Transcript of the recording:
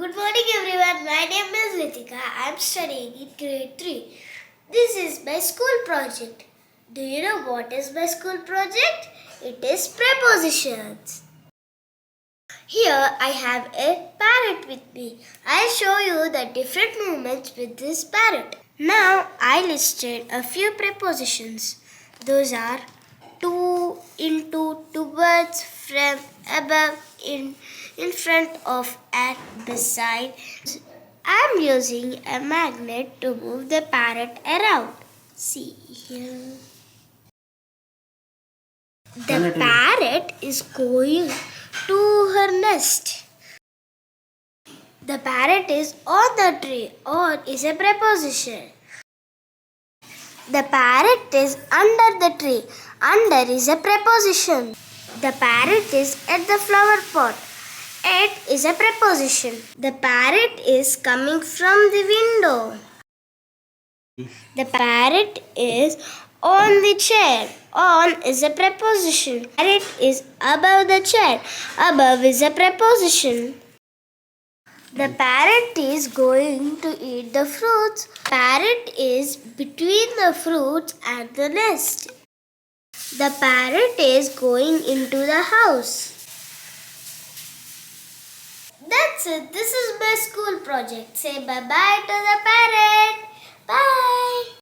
Good morning everyone. My name is Ritika. I am studying in grade 3. This is my school project. Do you know what is my school project? It is prepositions. Here I have a parrot with me. I'll show you the different movements with this parrot. Now I listed a few prepositions. Those are to, into, towards, from, above, in front of, at, beside. I'm using a magnet to move the parrot around. See here. The parrot is going to her nest. The parrot is on the tree. On is a preposition. The parrot is under the tree. Under is a preposition. The parrot is at the flower pot. At is a preposition. The parrot is coming from the window. The parrot is on the chair. On is a preposition. Parrot is above the chair. Above is a preposition. The parrot is going to eat the fruits. Parrot is between the fruits and the nest. The parrot is going into the house. That's it. This is my school project. Say bye-bye to the parrot. Bye.